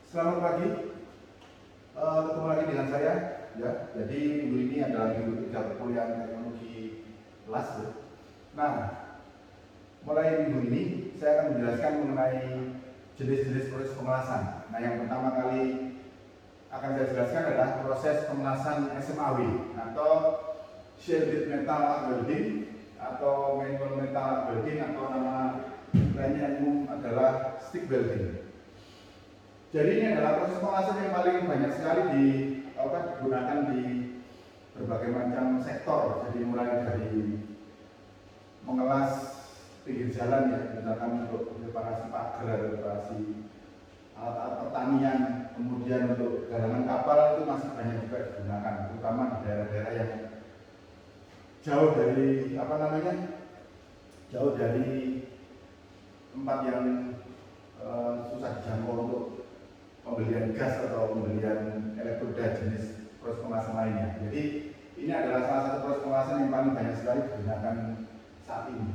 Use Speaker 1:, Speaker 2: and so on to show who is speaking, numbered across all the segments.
Speaker 1: Selamat pagi, ketemu lagi dengan saya. Ya, jadi minggu ini adalah minggu 3 perkuliahan teknologi kelas. Ya. Nah, mulai minggu ini saya akan menjelaskan mengenai jenis-jenis proses pemelasan. Nah, yang pertama kali akan saya jelaskan adalah proses pemelasan SMAW atau shielded metal arc welding atau manual metal arc welding atau nama lainnya umum adalah stick welding. Jadi ini adalah proses pemelasan yang paling banyak sekali digunakan di berbagai macam sektor. Jadi mulai dari mengelas pinggir jalan ya, misalkan untuk reparasi pagar, reparasi alat-alat pertanian, kemudian untuk galangan kapal itu masih banyak juga digunakan, terutama di daerah-daerah yang jauh dari tempat yang susah dijangkau untuk pembelian gas atau pembelian elektroda jenis proses pemelasan lainnya. Jadi ini adalah salah satu proses pemelasan yang paling banyak sekali digunakan saat ini.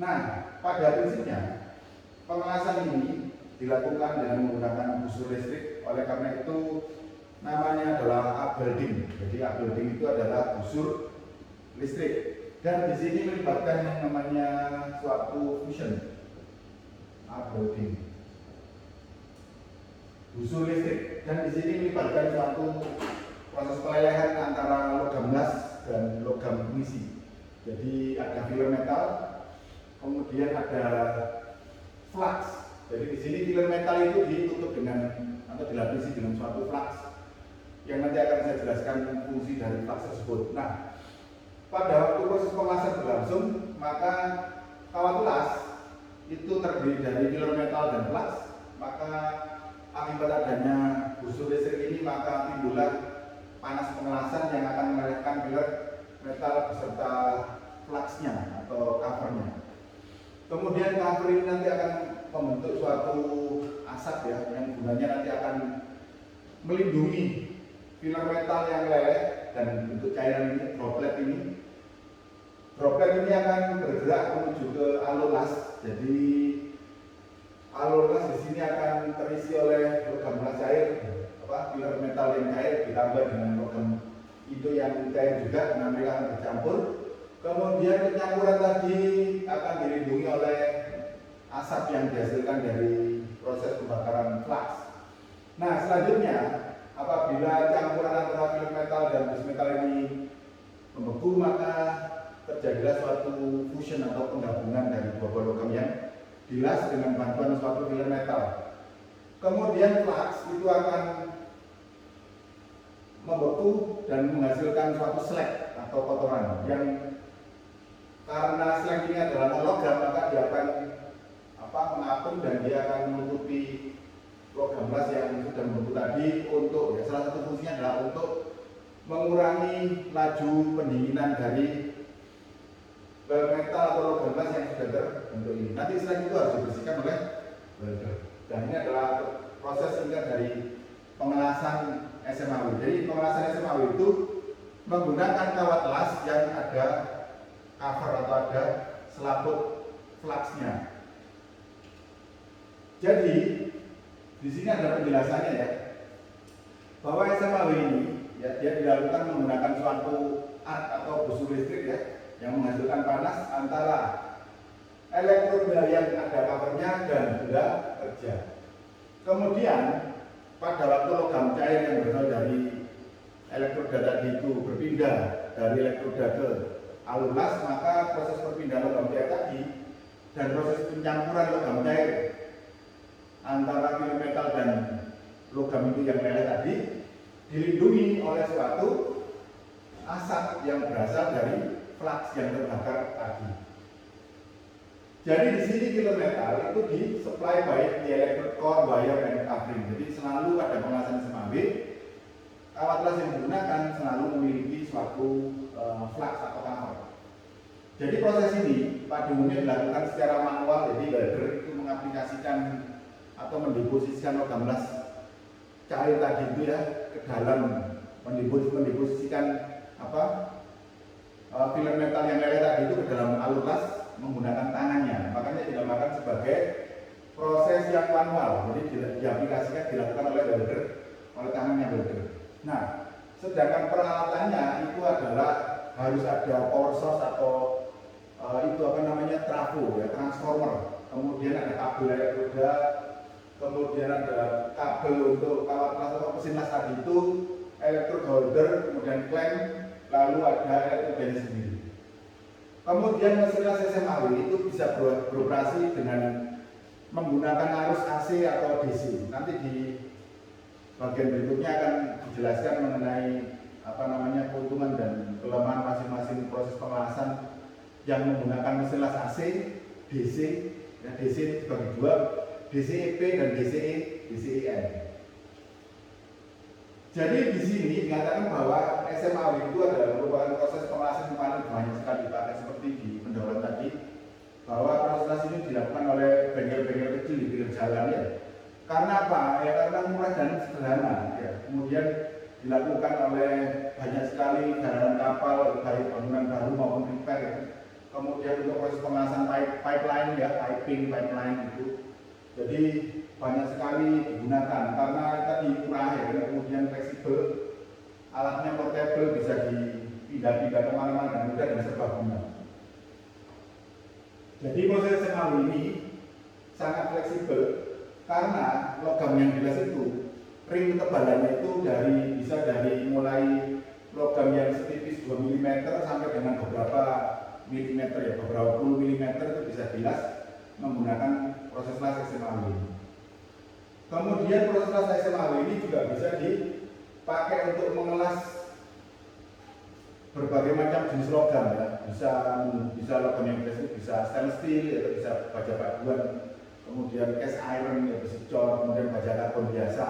Speaker 1: Nah, pada prinsipnya pemelasan ini dilakukan dengan menggunakan busur listrik. Oleh karena itu namanya adalah arc welding. Jadi arc welding itu adalah busur listrik. Dan di sini melibatkan yang namanya suatu fusion. Arc welding. Busur listrik, dan di sini melibatkan suatu proses pelelehan antara logam las dan logam pengisi. Jadi ada filler metal, kemudian ada flux. Jadi di sini filler metal itu ditutup dengan atau dilapisi dengan suatu flux yang nanti akan saya jelaskan fungsi dari flux tersebut. Nah, pada waktu proses pemelasan berlangsung, maka kawat las itu terdiri dari filler metal dan flux. Maka akibat adanya busur listrik ini maka timbullah panas pengelasan yang akan melelehkan filler metal beserta fluxnya atau covernya. Kemudian cover ini nanti akan membentuk suatu asap ya, yang gunanya nanti akan melindungi filler metal yang leleh dan bentuk cairan ini, droplet ini. Droplet ini akan bergerak menuju ke alur las. Jadi alur las di sini akan terisi oleh logam las cair, filler metal yang cair ditambah dengan logam itu yang cair juga, nanti akan bercampur. Kemudian pencampuran tadi akan dilindungi oleh asap yang dihasilkan dari proses pembakaran flux. Nah, selanjutnya apabila campuran antara filler metal dan bus metal ini membeku, maka terjadilah suatu fusion atau penggabungan dari dua buah logam yang dilas dengan bantuan suatu filler metal. Kemudian flux itu akan membeku dan menghasilkan suatu slag atau kotoran yang karena slag ini adalah logam, maka dia akan mengapung dan dia akan menutupi logam las yang sudah membeku tadi untuk salah satu fungsinya adalah untuk mengurangi laju pendinginan dari metal atau logam las yang sudah terbentuk ini. Nanti slag itu harus dibersihkan oleh welder. Dan ini adalah proses singkat dari pengelasan SMAW. Jadi pengelasan SMAW itu menggunakan kawat las yang ada cover atau ada selaput fluxnya. Jadi di sini ada penjelasannya ya, bahwa SMAW ini dia dilakukan menggunakan suatu arc atau busur listrik ya, yang menghasilkan panas antara elektroda yang ada covernya dan benda kerja. Kemudian pada waktu logam cair yang berasal dari elektroda tadi itu berpindah dari elektroda ke alur las, maka proses perpindahan logam cair tadi dan proses pencampuran logam cair antara filler metal dan logam itu yang leleh tadi dilindungi oleh suatu asap yang berasal dari flux yang terbakar tadi. Jadi di sini filler metal itu disuplai baik di electrode core, wire, and covering. Jadi selalu pada pengelasan SMAW, kawat las yang digunakan selalu memiliki suatu flux atau cover. Jadi proses ini pada umumnya dilakukan secara manual. Jadi welder itu mengaplikasikan atau mendeposisikan logam las cair tadi itu ya ke dalam, mendeposisikan filler metal yang leleh tadi itu ke dalam alur las menggunakan tangannya. Makanya dinamakan sebagai proses yang manual, jadi diaplikasikan dilakukan oleh welder, oleh tangannya welder. Nah, sedangkan peralatannya itu adalah harus ada power source atau itu apa namanya trafo ya, transformer, kemudian ada kabel elektroda, kemudian ada kabel untuk kawat las atau mesin las tadi itu, electrode holder, kemudian klem, lalu ada elektrodanya sendiri. Kemudian mesin las SMAW itu bisa beroperasi dengan menggunakan arus AC atau DC. Nanti di bagian berikutnya akan dijelaskan mengenai apa namanya keuntungan dan kelemahan masing-masing proses pengelasan yang menggunakan mesin las AC, DC, ya DC dibagi dua, DCEP dan DCEN. Jadi di sini dikatakan bahwa SMAW itu adalah merupakan proses pengelasan yang paling banyak sekali dipakai seperti di pendahuluan tadi, bahwa proses ini dilakukan oleh bengkel-bengkel kecil di pinggir jalan ya. Karena apa? Ya karena murah dan sederhana ya. Kemudian dilakukan oleh banyak sekali gararan kapal, baik bangunan baru maupun repair ya. Kemudian untuk proses pengelasan pipeline ya, pipeline itu. Jadi banyak sekali digunakan karena tadi murah ya, kemudian fleksibel, alatnya portable, bisa dipindah-pindah kemana-mana dan mudah dan serbaguna. Jadi proses SMAW ini sangat fleksibel karena logam yang dilas itu ring ketebalannya itu bisa dari mulai logam yang setipis 2 mm sampai dengan beberapa milimeter ya, beberapa puluh milimeter itu bisa dilas menggunakan proses las SMAW ini. Kemudian proses las SMAW ini juga bisa dipakai untuk mengelas berbagai macam jenis logam ya, bisa logam yang bisa stainless steel ya, bisa baja paduan, kemudian cast iron ya, besi cor, kemudian baja karbon biasa,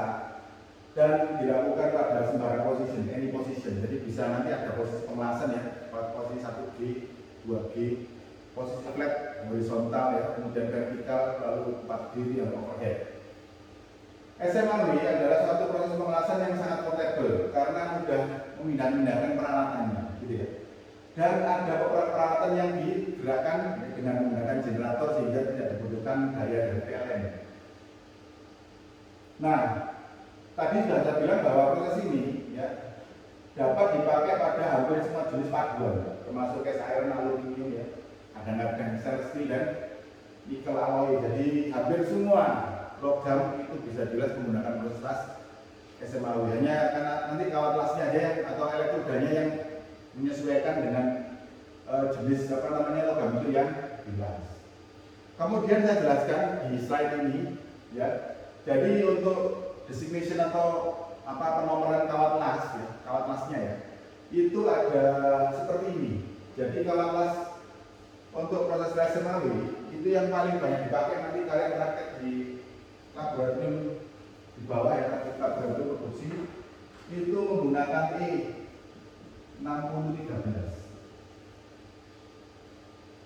Speaker 1: dan dilakukan pada sembarang position, any position. Jadi bisa nanti ada posisi pengelasan ya, posisi 1G, 2G, posisi flat, horizontal ya, kemudian vertikal, lalu 4D yang overhead. SMAW adalah suatu proses pengelasan yang sangat portable karena mudah memindahkan peralatannya, gitu ya. Dan ada beberapa peralatan yang digerakkan dengan menggunakan generator sehingga tidak dibutuhkan daya dari PLN. Nah, tadi sudah saya bilang bahwa proses ini ya dapat dipakai pada hampir semua jenis paduan, termasuk cast iron, aluminium ya, ada stainless steel dan nikel alloy. Jadi hampir semua logam itu bisa jelas menggunakan proses las SMAW. Hanya karena nanti kawat lasnya aja atau elektrodanya yang menyesuaikan dengan jenis apa namanya logam itu yang dilas. Kemudian saya jelaskan di slide ini ya. Jadi untuk designation atau apa penomoran kawat las ya, kawat lasnya ya, itu ada seperti ini. Jadi kawat las untuk proses las SMAW itu yang paling banyak dipakai nanti kalian praktek di laboratorium di bawah ya, laboratorium produksi itu menggunakan E6013.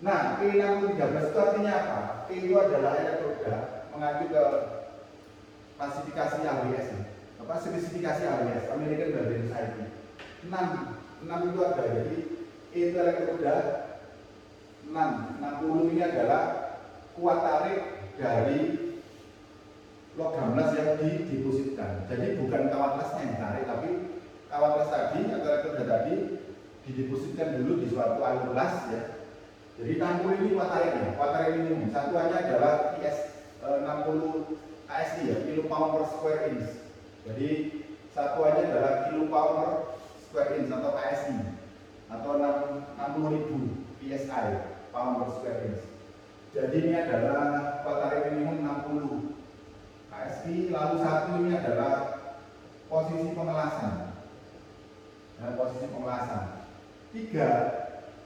Speaker 1: Nah, E6013 itu artinya apa? E itu adalah elektroda mengacu ke klasifikasi AWS ya. Apa spesifikasi AWS, American Welding Society. 6 itu ada, jadi E itu elektroda, 60 ini adalah kuat tarik dari logam las yang didepositkan. Jadi bukan kawat lasnya yang ditarik, tapi kawat las tadi atau elektroda tadi didepositkan dulu di suatu alur las ya. Jadi 60 ini kuat tarik minimum. Satuannya adalah IS 60 KSI ya, kilopound per square inch. Jadi satuannya adalah kilopound per square inch atau KSI atau 60.000 PSI, pound per square inch. Jadi ini adalah kuat tarik minimum 60 KSI, lalu satu ini adalah posisi pengelasan. Dan posisi pengelasan. 3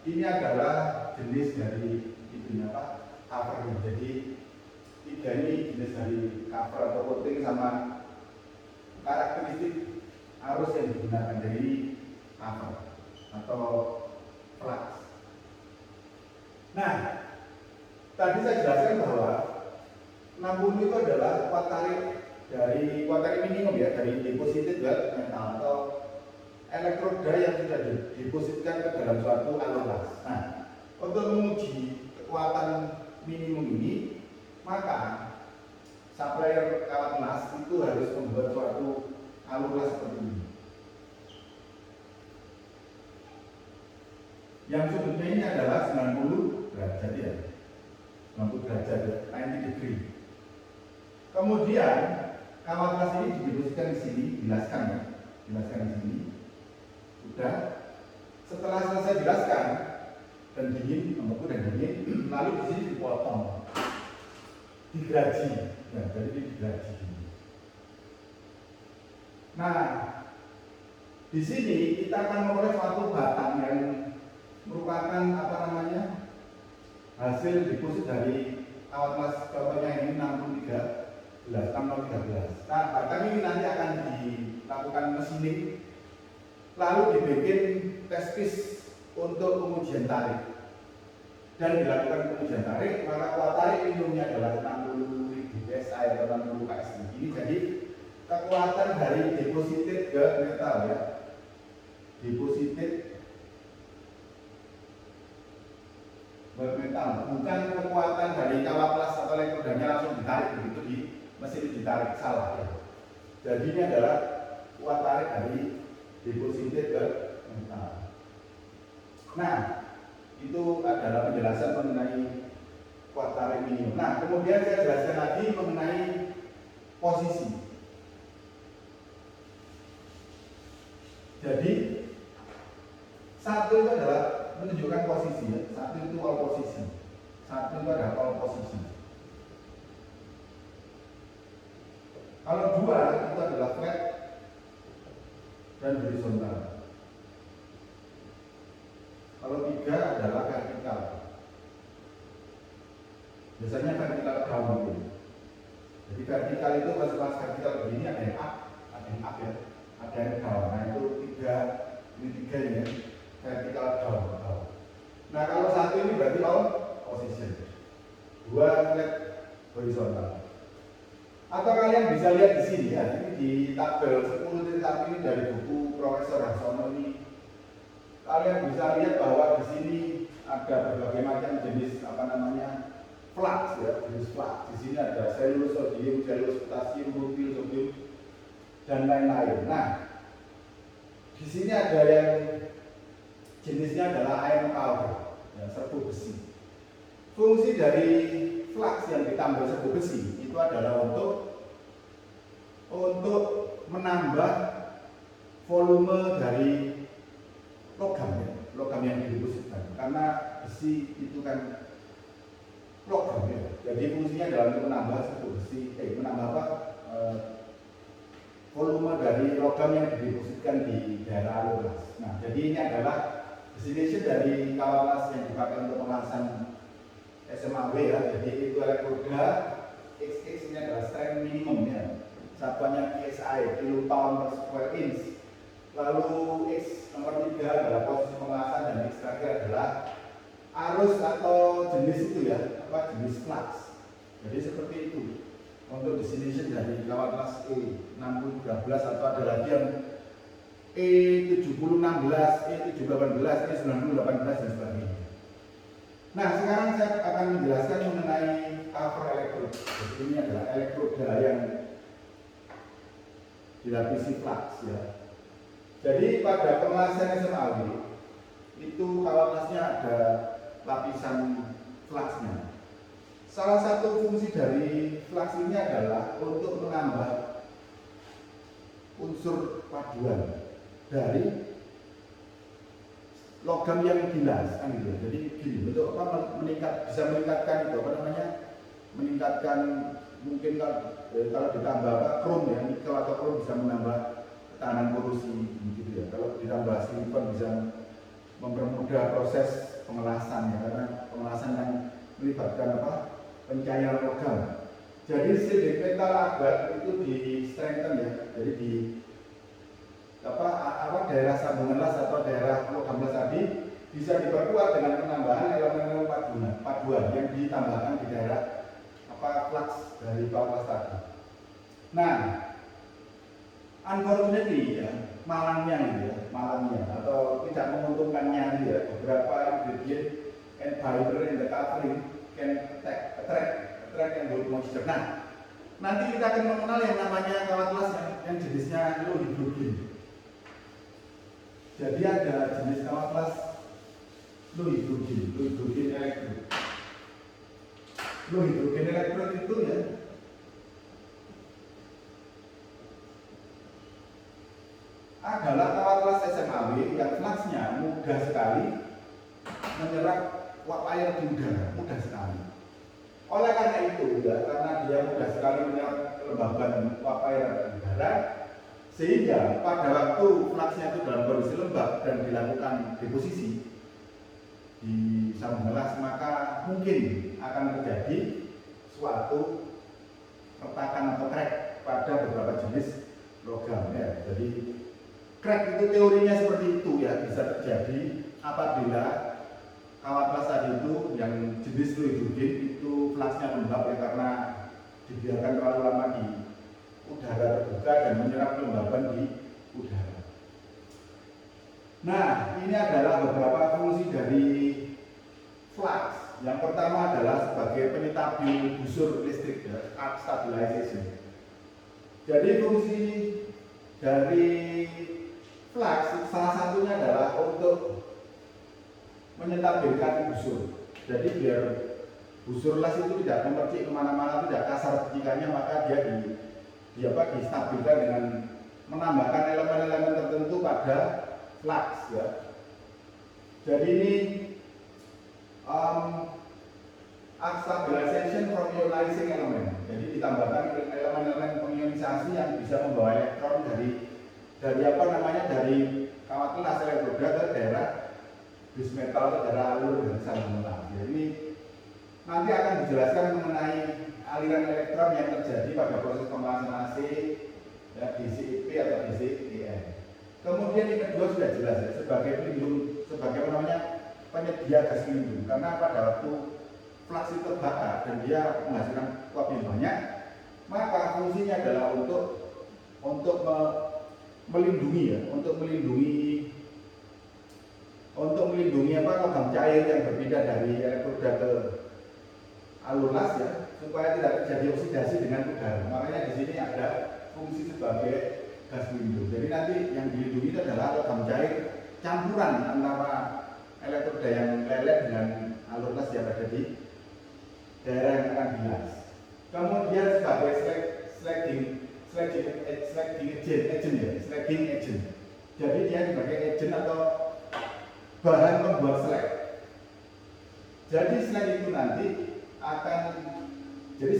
Speaker 1: ini adalah jenis dari itunya Pak, cover. Jadi 3 ini jenis dari cover atau coating sama karakteristik arus yang digunakan dari cover atau flux. Nah, tadi saya jelaskan bahwa 60 itu adalah kuat tarik minimum ya, dari deposited weld metal atau elektroda yang sudah didepositkan ke dalam suatu alur las. Nah, untuk menguji kekuatan minimum ini, maka supplier kawat las itu harus membuat suatu alur las seperti ini. Yang sudutnya ini adalah 90 derajat ya, 90 derajat ya, 90 degree. Kemudian kawat las ini didepositkan di sini, dilaskan ya, dilaskan di sini. Sudah. Setelah selesai dilaskan dan dingin, membeku dan dingin, lalu di sini dipotong, digeraji, ya, jadi digeraji. Nah, di sini kita akan memperoleh suatu batang yang merupakan hasil deposit dari kawat las, contohnya ini 6013. Nah, batang ini nanti akan dilakukan machining, lalu dibikin test piece untuk pengujian tarik, dan dilakukan pengujian tarik, maka kuat tarik minimumnya adalah 60.000 PSI atau 60 KSI. Ini jadi kekuatan dari deposited ke metal ya, deposited metal, bukan kekuatan dari kawat las atau elektrodanya langsung ditarik begitu di mesin ditarik, salah ya. Jadi ini adalah kuat tarik dari deposited ke metal. Nah, itu adalah penjelasan mengenai kuat tarik minimum. Nah, kemudian saya jelaskan lagi mengenai posisi. Jadi satu itu adalah menunjukkan posisi ya. Satu itu all posisi. Satu itu adalah all posisi. Kalau dua itu adalah flat dan horizontal. Kalau tiga adalah vertikal. Biasanya vertikal down gitu. Jadi vertikal itu pas vertikal begini ada yang up ya, ada yang down. Nah itu ini tiga ya, vertikal down. Nah kalau satu ini berarti all position, dua flat horizontal. Atau kalian bisa lihat di sini ya, ini di tabel 10 titik ini dari buku Profesor Harsono ini. Kalian bisa lihat bahwa di sini ada berbagai macam jenis flux ya, jenis flux. Di sini ada selulus sodium, selulus potasium, rupil sodium dan lain-lain. Nah, di sini ada yang jenisnya adalah iron powder, ya, serbuk besi. Fungsi dari flux yang ditambah serbuk besi itu adalah untuk menambah volume dari logam yang didepositkan, karena besi itu kan logam ya. Jadi fungsinya adalah untuk menambah serbuk besi, volume dari logam yang didepositkan di daerah alur las. Nah, jadi ini adalah destination dari kawat las yang dipakai untuk pengelasan SMAW ya. Jadi itu elektroda XX ini adalah strength minimum ya. Satuannya PSI, kiloton per square inch. Lalu X nomor 3 adalah posisi pengelasan dan X terakhir adalah arus atau jenis itu ya, jenis flux. Jadi seperti itu untuk destination dari kawat las E6013 atau ada lagi yang E7016, E718, E9018 dan sebagainya. Nah, sekarang saya akan menjelaskan mengenai cover elektrod. Jadi ini adalah elektroda yang dilapisi flux ya. Jadi pada pengelasan SMAW itu kawat lasnya ada lapisan fluxnya. Salah satu fungsi dari flux ini adalah untuk menambah unsur paduan dari logam yang dilas kan gitu. Jadi gini, untuk bisa meningkatkan itu meningkatkan mungkin kalau ditambah krom ya, nikel atau krom bisa menambah ketahanan korosi gitu ya. Kalau ditambah silikon bisa mempermudah proses pengelasan ya, karena pengelasan yang melibatkan pencairan logam. Jadi sidik metal agar itu di strengthen ya. Jadi di daerah sambungan las atau daerah logam las tadi bisa diperkuat dengan penambahan elemen-elemen paduan yang ditambahkan di daerah flux dari kawat las tadi. Nah, unfortunately ya, malangnya atau tidak menguntungkannya ya, beberapa ingredient and fiber in the covering can attract and good moisture. Nah, nanti kita akan mengenal yang namanya kawat las yang jenisnya low hidrogen. Jadi ada jenis kawat las low hidrogen elektro. Low hidrogen elektro itu ya adalah kawat las SMAW yang fluxnya mudah sekali menyerap uap air di udara, mudah sekali. Oleh karena itu, ya, karena dia mudah sekali menyerap kelembaban uap air di udara, sehingga pada waktu fluxnya itu dalam kondisi lembab dan dilakukan deposisi di sambung gelas, maka mungkin akan terjadi suatu retakan atau crack pada beberapa jenis logam. Ya. Jadi crack itu teorinya seperti itu ya, bisa terjadi apabila kawat las tadi itu yang jenis low hidrogen itu fluxnya lembab ya, karena dibiarkan terlalu lama di udara terbuka dan menyerap kelembaban di udara. Nah, ini adalah beberapa fungsi dari flux. Yang pertama adalah sebagai penstabil busur listrik ya, arc stabilization. Jadi fungsi dari flux salah satunya adalah untuk menstabilkan busur. Jadi biar busur las itu tidak memercik kemana-mana, tidak kasar percikannya, maka dia distabilkan dengan menambahkan elemen-elemen tertentu pada flux ya. Jadi ini arc stabilization from ionizing element. Jadi ditambahkan elemen-elemen pengionisasi yang bisa membawa elektron dari apa namanya, dari kawat las elektroda ke daerah bis metal ke daerah alur dari sambungan las. Ya, ini nanti akan dijelaskan mengenai aliran elektron yang terjadi pada proses pemanasan AC ya, DC-IP atau DC-IN. Kemudian yang kedua sudah jelas ya, sebagai pelindung, sebagai apa namanya, penyedia gas pelindung, karena pada waktu flux itu terbakar dan dia menghasilkan uap yang banyak, maka fungsinya adalah untuk melindungi ya, untuk melindungi apa, logam cair yang berpindah dari elektroda ke alur las ya, supaya tidak terjadi oksidasi dengan udara. Makanya di sini ada fungsi sebagai gas pelindung. Jadi nanti yang dilindungi itu adalah logam cair campuran antara elektroda yang lelet dengan alur las yang ada di daerah yang akan dilas. Kemudian sebagai slagging agent. Jadi dia sebagai agent atau bahan pembuat slag. Jadi slag itu nanti akan, jadi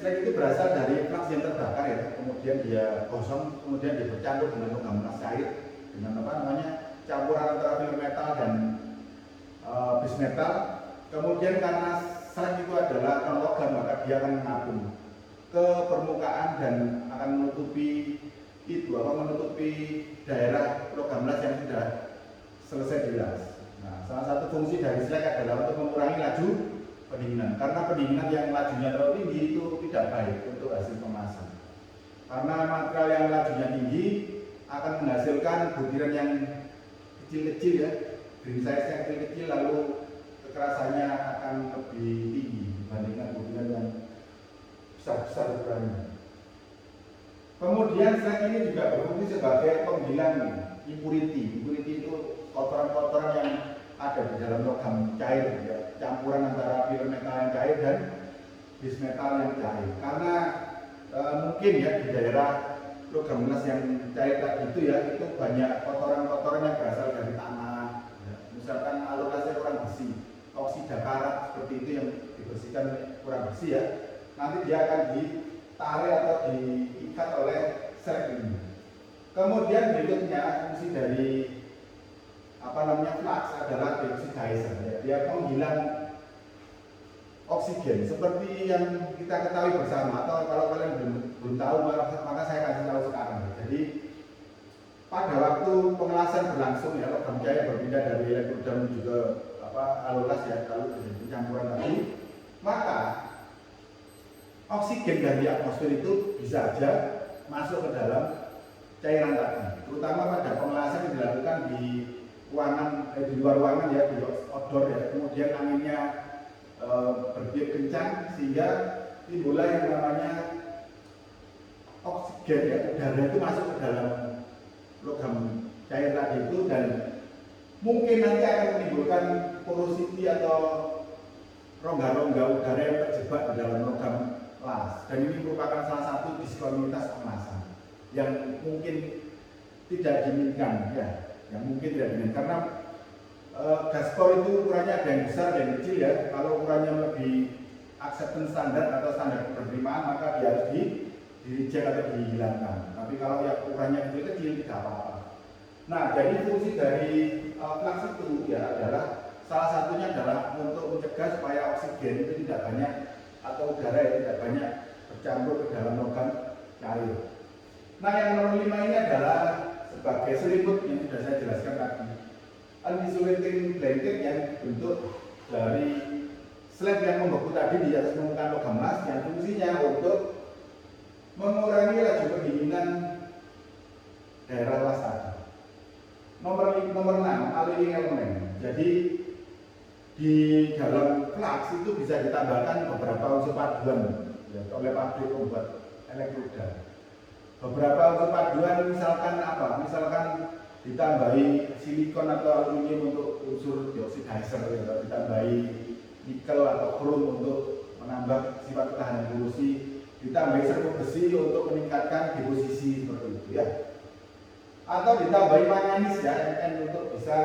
Speaker 1: slag itu berasal dari flux yang terbakar ya, kemudian dia gosong, kemudian dia bercampur dengan logam las cair dengan apa namanya, campuran antara filler metal dan bis metal. Kemudian karena slag itu adalah non logam, maka dia akan mengapung ke permukaan dan akan menutupi daerah logam las yang sudah selesai dilas. Nah, salah satu fungsi dari slag adalah untuk mengurangi laju pendinginan, karena pendinginan yang lajunya terlalu tinggi itu tidak baik untuk hasil kemasan. Karena material yang lajunya tinggi akan menghasilkan butiran yang kecil-kecil ya, grain size yang kecil-kecil, lalu kekerasannya akan lebih tinggi dibandingkan butiran yang besar-besar ukurannya. Kemudian slag ini juga berfungsi sebagai penghilang impurity. Impurity itu kotoran-kotoran yang ada di dalam logam cair ya, campuran antara filler metal yang cair dan bis metal yang cair. Karena mungkin ya di daerah logam las yang cair tadi itu ya, itu banyak kotoran-kotoran yang berasal dari tanah ya. Misalkan alur lasnya kurang bersih, oksida karat seperti itu yang dibersihkan kurang bersih ya, nanti dia akan ditarik atau diikat oleh slag ini. Kemudian berikutnya fungsi dari flux adalah deoxidizer ya. Dia penghilang oksigen seperti yang kita ketahui bersama, atau kalau kalian belum tahu maka saya kasih tahu sekarang. Jadi pada waktu pengelasan berlangsung ya, logam cair berpindah dari elektroda menuju ke alur las ya, kalau pencampuran tadi, maka oksigen dari atmosfer itu bisa saja masuk ke dalam cairan tadi, terutama pada pengelasan yang dilakukan di ruangan, di luar ruangan ya, di outdoor ya, kemudian anginnya bertiup kencang sehingga timbullah yang namanya oksigen ya, udara itu masuk ke dalam logam cair tadi itu, dan mungkin nanti akan menimbulkan porosity atau rongga-rongga udara yang terjebak di dalam logam las, dan ini merupakan salah satu diskonitas pengelasan yang mungkin tidak diinginkan ya, yang mungkin tidak diinginkan karena gaspor itu ukurannya ada yang besar dan yang kecil ya. Kalau ukurannya lebih acceptance standar atau standar penerimaan, maka dia harus di-reject atau dihilangkan. Tapi kalau yang ukurannya kecil-kecil tidak apa-apa. Nah, jadi fungsi dari flux itu ya adalah salah satunya adalah untuk mencegah supaya oksigen itu tidak banyak atau udara yang tidak banyak bercampur ke dalam logam cair. Nah, yang nomor 5 ini adalah sebagai selimut yang sudah saya jelaskan tadi. Uninsulating blanket yang bentuk dari slab yang membeku tadi di atas permukaan logam las, yang fungsinya untuk mengurangi laju pendinginan daerah las tadi. Nomor 6, alloying element. Jadi di dalam flux itu bisa ditambahkan beberapa unsur paduan ya, oleh pabrik pembuat elektroda. Beberapa unsur paduan misalkan apa? Misalkan ditambahi silikon atau aluminium untuk unsur dioksidizer, ya, ditambahi nikel atau krom untuk menambah sifat ketahanan korrosi, ditambahi serbuk besi untuk meningkatkan deposisi seperti itu ya. Atau ditambahi manganis ya, Mn, untuk bisa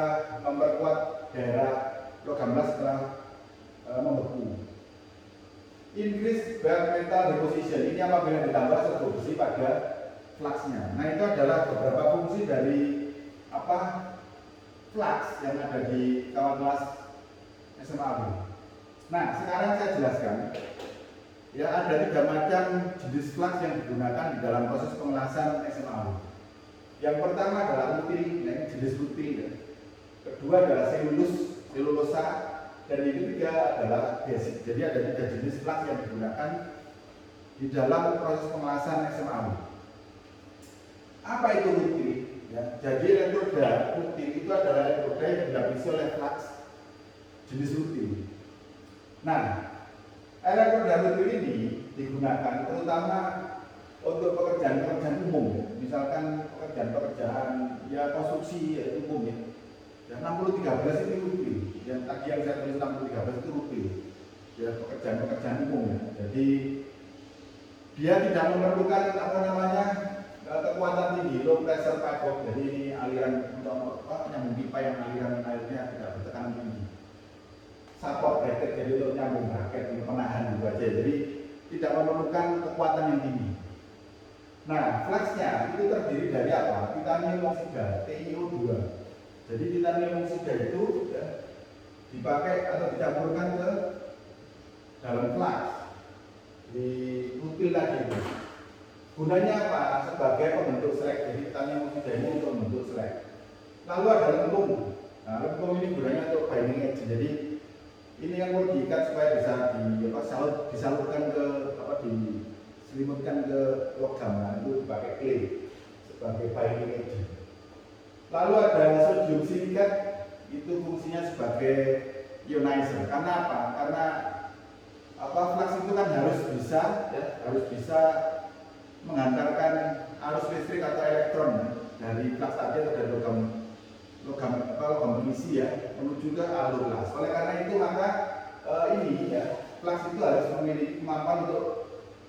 Speaker 1: memperkuat daerah logam las setelah membeku. Increase bare metal deposition, ini apabila ditambah serbuk besi pada fluxnya. Nah, itu adalah beberapa fungsi dari flux yang ada di kawat las SMA. Nah, sekarang saya jelaskan ya, ada 3 macam jenis flux yang digunakan di dalam proses pengelasan SMA. Yang pertama adalah rutil, nah ini jenis rutil ya. Kedua adalah selulosa, dan yang ketiga adalah basic. Jadi ada 3 jenis flux yang digunakan di dalam proses pengelasan SMA. Apa itu rutil? Ya, jadi elektroda rutil itu adalah elektroda yang dilapisi oleh flux jenis rutil. Nah, elektroda rutil ini digunakan terutama untuk pekerjaan-pekerjaan umum, misalkan pekerjaan ya konstruksi ya, umum ya. Dan 6013 itu rutil. Yang tadi yang saya tulis 6013 itu rutil. Ya, pekerjaan-pekerjaan umum ya. Jadi dia tidak memerlukan kekuatan tinggi, low pressure pipe box. Jadi ini aliran untuk nyambung pipa yang aliran airnya tidak bertekanan tinggi. Support bracket, jadi untuk nyambung bracket, untuk penahan gitu aja. Jadi tidak memerlukan kekuatan yang tinggi. Nah, fluxnya itu terdiri dari apa? Titanium oksida, TiO2. Jadi titanium oksida itu ya, dipakai atau dicampurkan ke dalam flux di rutil tadi itu. Gunanya apa? Sebagai pembentuk slag. Jadi titanium oksida ini untuk membentuk slag. Lalu ada lempung. Nah, lempung ini gunanya untuk binding edge. Jadi ini yang perlu diikat supaya bisa disalurkan ke diselimutkan ke logam. Nah, itu dipakai clay sebagai binding edge. Lalu ada sodium silikat, itu fungsinya sebagai ionizer. Karena apa? Karena flux itu kan harus bisa menghantarkan arus listrik atau elektron dari flux tadi atau dari logam pengisi ya menuju ke alur las. Oleh karena itu maka flux itu harus memiliki kemampuan untuk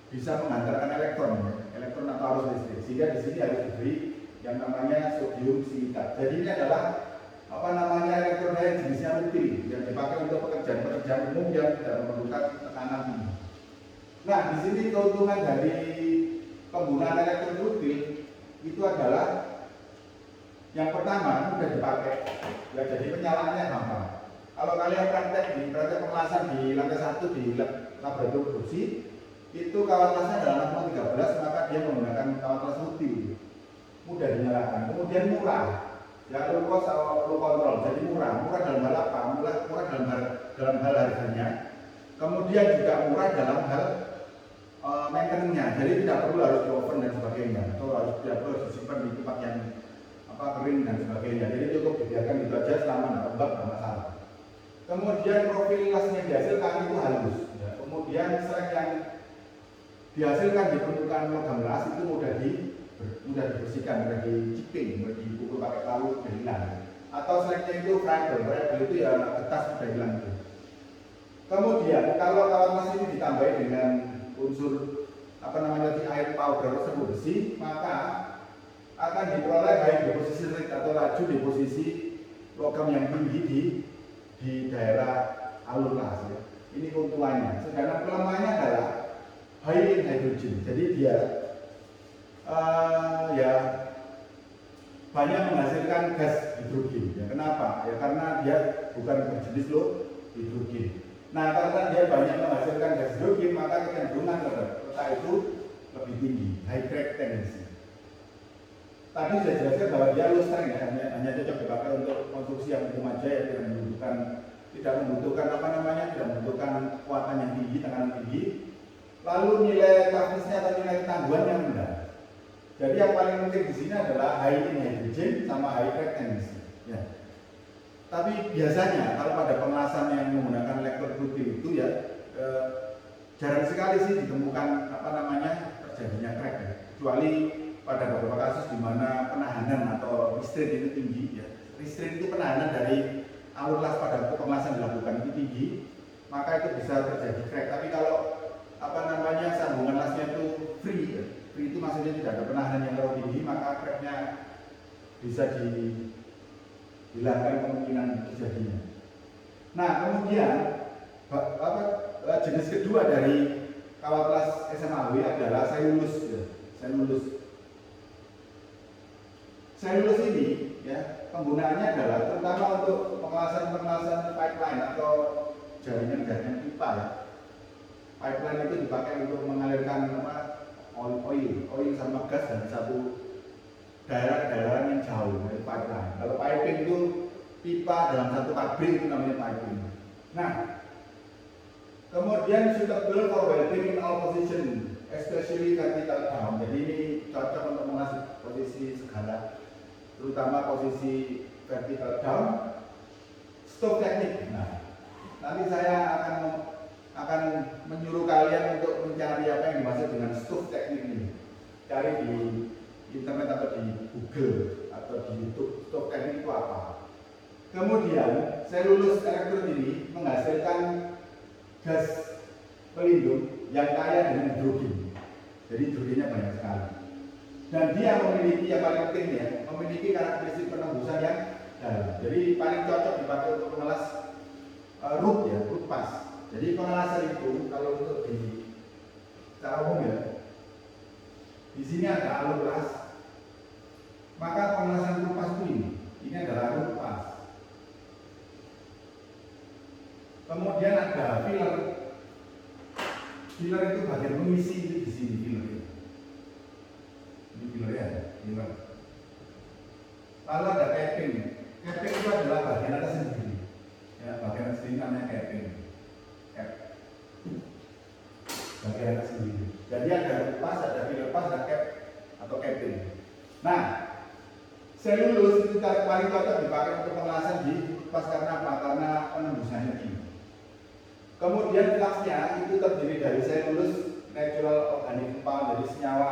Speaker 1: bisa menghantarkan elektron atau arus listrik. Sehingga di sini harus diberi yang namanya sodium silikat. Jadi ini adalah elektroda yang jenisnya rutil yang dipakai untuk pekerjaan-pekerjaan umum yang tidak memerlukan tekanan tinggi. Nah, di sini keuntungan dari penggunaan elektron rutil itu adalah yang pertama mudah dipakai. Ya, jadi penyalaannya gampang. Kalau kalian praktek pengelasan di lantai 1 di laboratorium produksi, itu kawat lasnya adalah 6013, maka dia menggunakan kawat las rutil. Mudah dinyalakan, kemudian murah ya, low cost atau low control, jadi murah dalam hal apa? Murah dalam hal harganya, kemudian juga murah dalam hal maintenance-nya, jadi tidak perlu harus di oven dan sebagainya, atau tidak perlu disimpan di tempat yang kering dan sebagainya, jadi cukup dibiarkan itu aja selama tidak lembab, tidak masalah. Kemudian profil las yang dihasilkan itu halus ya. Kemudian slag yang dihasilkan di permukaan logam las itu mudah dibersihkan, mudah diciping, mudah dipukul pakai palu, mudah hilang. Atau selanjutnya itu fragile itu ya kertas mudah hilang itu. Kemudian kalau kawat las ini ditambahi dengan unsur di air powder tersebut besi, maka akan diperoleh high deposition rate atau laju deposisi logam yang tinggi di daerah alur las ya. Ini keuntungannya. Sedangkan kelemahannya adalah high in hydrogen. Jadi dia ya banyak menghasilkan gas hidrogen. Ya, kenapa? Ya karena dia bukan berjenis hidrogen. Nah, karena dia banyak menghasilkan gas hidrogen, maka kecenderungan letak itu lebih tinggi, high crack tendency. Tadi sudah jelaskan bahwa dia low strength ya, hanya cocok dipakai untuk konstruksi yang umum aja ya, tidak membutuhkan kekuatan yang tinggi, tekanan tinggi. Lalu nilai toughness-nya atau nilai ketangguhan yang rendah. Jadi yang paling penting di sini adalah high in hydrogen sama high crack tendency. Ya. Tapi biasanya kalau pada pengelasan yang menggunakan lektor putih itu ya jarang sekali sih ditemukan terjadinya crack ya. Kecuali pada beberapa kasus di mana penahanan atau restraint itu tinggi ya. Restraint itu penahanan dari alur las pada pengelasan dilakukan itu tinggi, maka itu bisa terjadi crack. Tapi kalau sambungan lasnya itu free ya. Free itu maksudnya tidak ada penahanan yang terlalu tinggi, maka cracknya bisa dihilangkan kemungkinan terjadinya. Nah, kemudian jenis kedua dari kawat las SMAW adalah selulus ya. Selulus ini ya penggunaannya adalah terutama untuk pengelasan pipeline atau jaringan pipa ya. Pipeline itu dipakai untuk mengalirkan oil sama gas dari satu daerah yang jauh dari pipeline. Kalau piping itu pipa dalam satu pabrik itu namanya piping. Nah, kemudian suitable for welding in all position, especially vertical down. Jadi ini cocok untuk mengasih posisi segala, terutama posisi vertical down. Stop teknik. Nah, nanti saya akan menyuruh kalian untuk mencari apa yang dimaksud dengan stove teknik ini. Cari di internet atau di Google atau di YouTube stove teknik itu apa. Kemudian selulus elektrod ini menghasilkan gas pelindung yang kaya dengan hidrogen. Jadi hidrogennya banyak sekali. Dan dia memiliki yang paling penting ya, memiliki karakteristik penembusan yang dalam. Jadi paling cocok dipakai untuk mengelas root pass. Jadi pengelasan itu kalau untuk di secara umum ya, di sini ada alur las, maka pengelasan root pass itu ini adalah root pass. Kemudian ada filler. Filler itu bagian pengisi itu di sini filler. Ini filler ya, filler. Lalu ada capping. Capping itu adalah bagian atas sendiri. Ya, bagian atas sendiri namanya capping. Bagian atas sendiri. Jadi ada pas, ada filler pas, ada cap atau capping. Nah, selulus itu paling cocok dipakai untuk pengelasan di pas karena apa? Karena penembusannya tinggi. Kemudian kelasnya itu terdiri dari selulus natural organic compound, jadi senyawa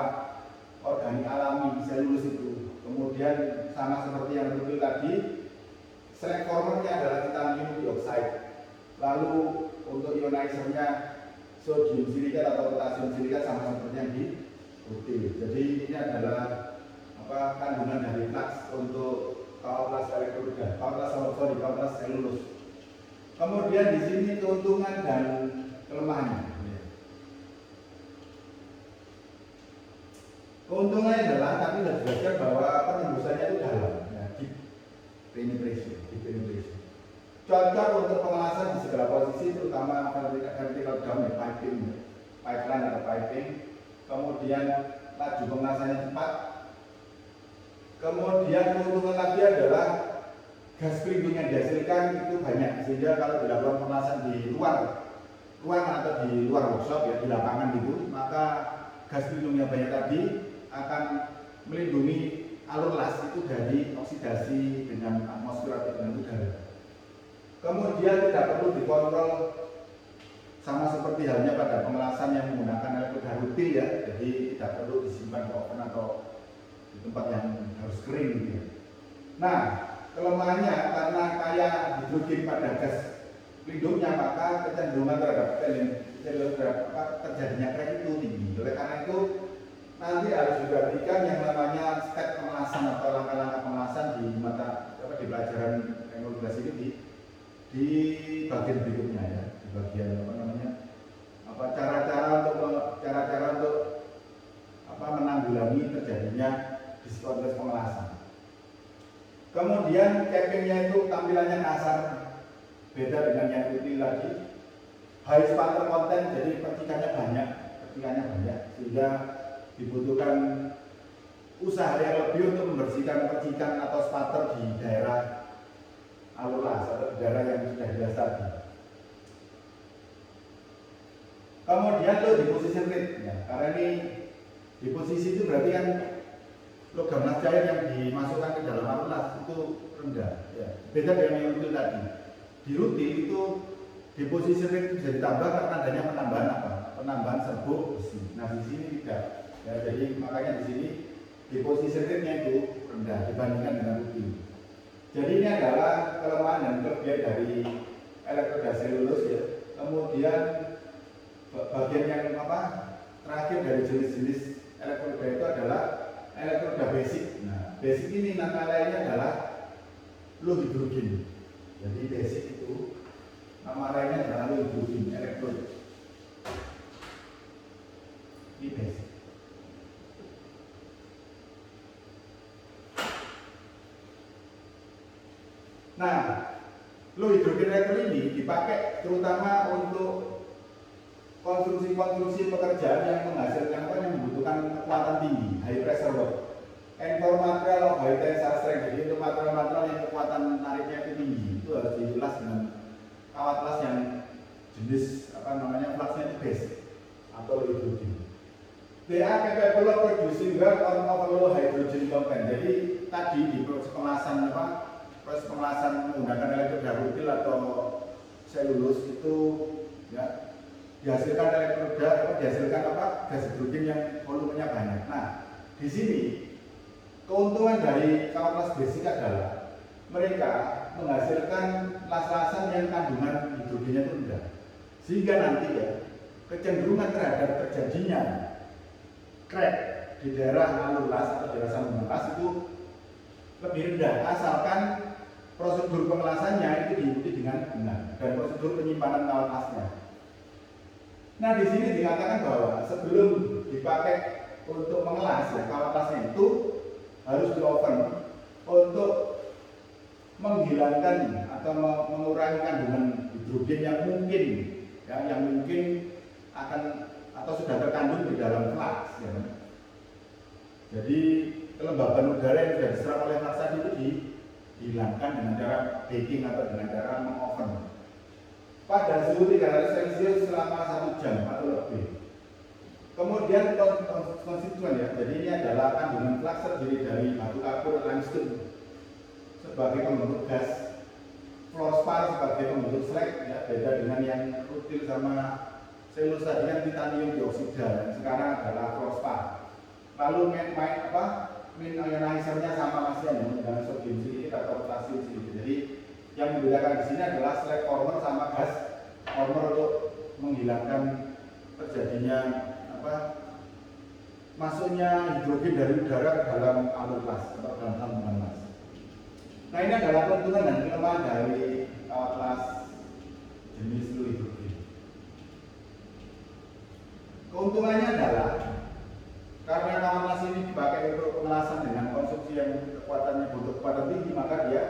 Speaker 1: organik alami selulus itu. Kemudian sama seperti yang dulu tadi, select formernya adalah titanium dioxide. Lalu untuk ionizer-nya sodium silikat atau potasium silikat sama seperti yang di putih. Jadi ini adalah kandungan dari flux untuk kawat las elektroda, kawat las selulus. Kemudian di sini keuntungan dan kelemahannya. Keuntungannya adalah tadi sudah dijelaskan bahwa penembusannya itu dalam, ya, deep penetration. Cocok untuk pengelasan di segala posisi, terutama vertical down ya, pipeline atau piping. Kemudian laju pengelasannya cepat. Kemudian keuntungan lagi adalah gas pelindung yang dihasilkan itu banyak, sehingga kalau dilakukan pengelasan di ruangan atau di luar workshop ya, di lapangan itu, maka gas pelindung yang banyak tadi akan melindungi alur las itu dari oksidasi dengan atmosfer atau dengan udara. Kemudian tidak perlu dikontrol sama seperti halnya pada pengelasan yang menggunakan elektroda rutin sendiri ya, jadi tidak perlu disimpan di oven atau di tempat yang harus kering gitu ya. Nah, kelemahannya karena kaya hidrogen pada gas pelindungnya, maka kecenderungan terhadap terjadinya crack itu tinggi. Oleh karena itu nanti harus diperhatikan yang namanya step pengelasan atau langkah-langkah pengelasan di di pelajaran teknologi ini di bagian berikutnya ya, di bagian cara-cara untuk menanggulangi terjadinya diskonsumsi pengelasan. Kemudian cappingnya itu tampilannya kasar, beda dengan yang putih lagi. High sputter content, jadi percikannya banyak sehingga dibutuhkan usaha yang lebih untuk membersihkan percikan atau sputter di daerah alur las atau daerah yang sudah jelas tadi. Kemudian lo deposition rate, ya, karena ini deposisi itu berarti kan logam las cair yang dimasukkan ke dalam alur las itu rendah, ya. Beda dengan yang rutil tadi. Di rutil itu deposisi rate bisa ditambah karena adanya penambahan serbuk besi. Nah di sini tidak, ya, jadi makanya di sini deposisi rate-nya itu rendah dibandingkan dengan rutil. Jadi ini adalah kelemahan dan kelebihan dari elektroda selulus ya. Kemudian bagian yang terakhir dari jenis-jenis elektroda itu adalah elektroda basic. Nah, basic ini nama lainnya adalah low hidrogen. Jadi basic itu nama lainnya adalah low hidrogen elektroda. Ini basic. Nah, low hidrogen reaktor ini dipakai terutama untuk konstruksi-konstruksi pekerjaan yang menghasilkan yang membutuhkan kekuatan tinggi, high pressure work. And for material of high tensile strength, jadi untuk material-material yang kekuatan nariknya itu tinggi, itu harus dilas dengan kawat las yang jenis fluxnya itu basic atau low hidrogen. They are capable of producing well on low hydrogen content. Jadi tadi di proses pengelasan menggunakan elektroda rutil atau selulus itu ya dihasilkan gas hidrogen yang volumenya banyak. Nah, di sini keuntungan dari kawat las basic adalah mereka menghasilkan las-lasan yang kandungan hidrogennya itu rendah, sehingga nanti ya kecenderungan terhadap terjadinya crack di daerah alur las atau daerah sambungan las itu lebih rendah, asalkan prosedur pengelasannya itu diikuti dengan benar dan prosedur penyimpanan kawat lasnya. Nah, di sini dikatakan bahwa sebelum dipakai untuk mengelas ya, kawat lasnya itu harus di oven untuk menghilangkan atau mengurangi kandungan hidrogen yang mungkin akan atau sudah terkandung di dalam flux ya. Jadi kelembaban udara yang sudah diserap oleh flux tadi itu dihilangkan dengan cara baking atau dengan cara mengoven pada suhu 300 Celcius selama 1 jam atau lebih. Kemudian konstituen ya, jadi ini adalah kandungan flux terdiri dari batu kapur, limestone sebagai pembentuk gas, fluorspar sebagai pembentuk slag ya, beda dengan yang rutil sama selulus tadi kan titanium dioksida dan sekarang adalah fluorspar. Lalu main ionizer-nya sama masih dengan sodium silikit atau potasium silikit. Jadi yang membedakan di sini adalah slag former sama gas former untuk menghilangkan terjadinya masuknya hidrogen dari udara ke dalam alur las atau dalam sambungan las. Nah, ini adalah keuntungan dan kelemahan dari kawat las jenis low hidrogen. Keuntungannya adalah karena kawat las ini dipakai untuk pengelasan dengan konsumsi yang kekuatannya butuh kekuatan tinggi, maka dia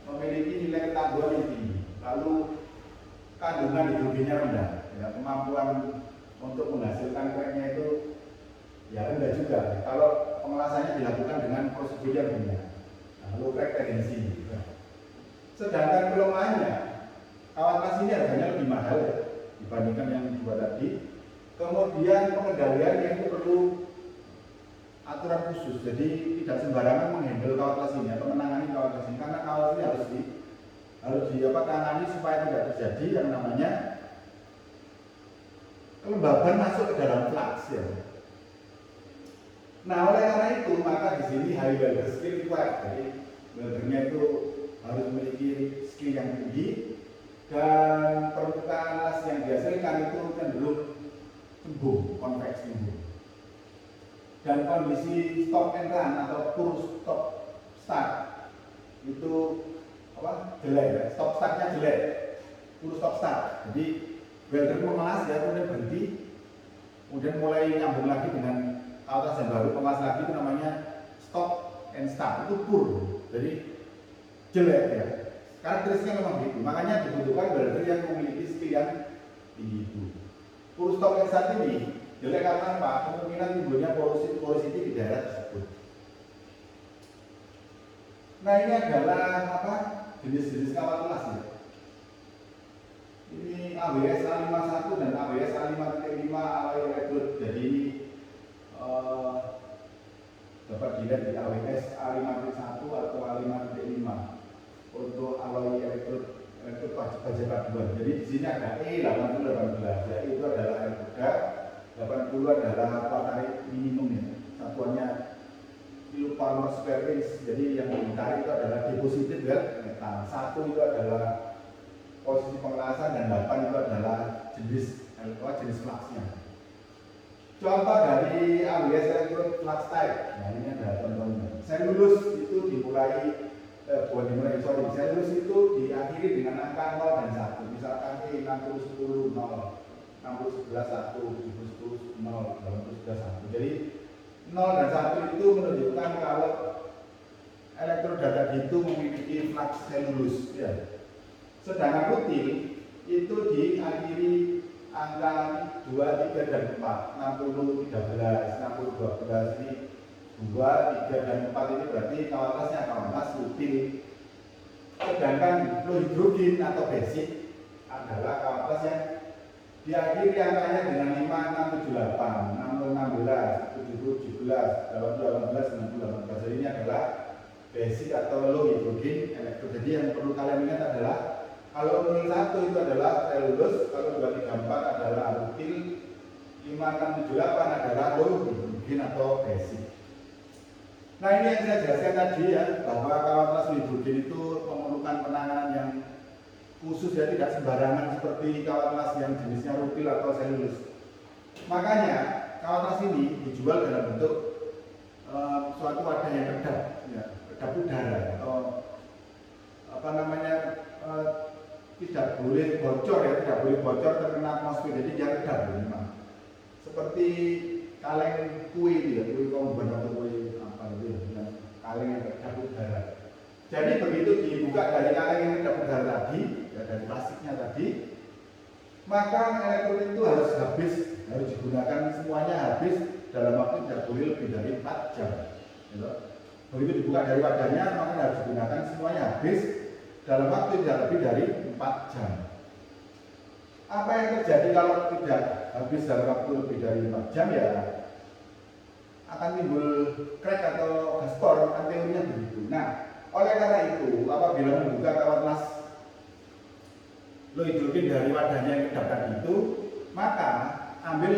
Speaker 1: memiliki nilai ketahuan yang tinggi. Lalu kandungan hidrogennya rendah, ya, kemampuan untuk menghasilkan cracknya itu ya rendah juga. Kalau pengelasannya dilakukan dengan prosedur yang benar, low crack tendency. Sedangkan kelemahannya, kawat las ini harganya lebih mahal ya, dibandingkan yang dua tadi. Kemudian pengendalian yang itu perlu aturan khusus, jadi tidak sembarangan menghandle kawat las ini atau menangani kawat las ini, karena kawat ini harus tangani supaya tidak terjadi yang namanya kelembaban masuk ke dalam flux ya. Nah, oleh karena itu maka di sini high welder skill required. Jadi weldernya itu harus memiliki skill yang tinggi dan permukaan las yang dihasilkan itu cenderung cembung, konveks cembung. Dan kondisi stop and run atau pure stop start itu jelek ya, stop startnya jelek, pure stop start. Jadi welder mengelas ya, kemudian berhenti, kemudian mulai nyambung lagi dengan atas yang baru, mengelas lagi, itu namanya stop and start, itu pure, jadi jelek ya. Karakteristiknya memang begitu, makanya dibutuhkan welder yang memiliki skill yang tinggi itu. Pure stop and start ini jelek karena apa? Kemungkinan timbulnya porosi di daerah tersebut. Nah, ini adalah jenis-jenis kawat las ya. Ini AWS A51 dan AWS A5.5 alloy rekrut. Jadi ini dapat dilihat di AWS A5.1 atau A5.5 untuk alloy rekrut baja paduan. Jadi di sini ada E8018. Ya, itu adalah air muda. 80 adalah tarik minimum ya. Satuannya kilopalmer square inch. Jadi yang ditarik itu adalah deposited metal. 1 itu adalah posisi pengelasan dan 8 itu adalah jenis fluxnya. Contoh dari AWS electrode flux type. Nah, ini ada contohnya. Selulus itu selulus itu diakhiri dengan angka 0 dan 1. Misalkan E 60 10 0, 60 11 1, 70 10 0, 80 11 1. Jadi 0 dan 1 itu menunjukkan kalau elektroda tadi itu memiliki flux selulus ya. Sedangkan rutil itu diakhiri angka 2, 3, dan 4, 60, 13, 60, 12 ini 2, 3, dan 4 ini berarti kawat lasnya kawat las rutil. Sedangkan low hidrogen atau basic adalah kawat las yang diakhiri angkanya dengan 5, 6, 7, 8, 60, 16, 70, 17, 80, 18, 90, 18. Ini adalah basic atau low hidrogen elektroda. Jadi yang perlu kalian ingat adalah kalau 01 itu adalah selulus, kalau 234 adalah rutil, 5678 adalah low hidrogen atau basic. Nah, ini yang saya jelaskan tadi ya, bahwa kawat las hidrogen itu memerlukan penanganan yang khusus ya, tidak sembarangan seperti kawat las yang jenisnya rutil atau selulus. Makanya kawat las ini dijual dalam bentuk suatu wadah yang kedap, ya, kedap udara atau tidak boleh bocor ya, tidak boleh bocor terkena atmosfer. Jadi dia kedap ya, memang. Seperti kaleng kue itu ya, kue komben atau kue apa itu ya, kaleng yang kedap udara. Jadi begitu dibuka dari kaleng yang kedap udara tadi, ya, dari plastiknya tadi, maka elektrolit itu harus digunakan semuanya habis dalam waktu tidak boleh lebih dari 4 jam. Ya. Begitu dibuka dari wadahnya, maka harus digunakan semuanya habis dalam waktu tidak lebih dari 4 jam. Apa yang terjadi kalau tidak habis dalam waktu lebih dari 4 jam ya akan timbul crack atau gaspor, kan teorinya begitu. Nah, oleh karena itu apabila membuka kawat las low hidrogen dari wadahnya yang kedap tadi itu, maka ambil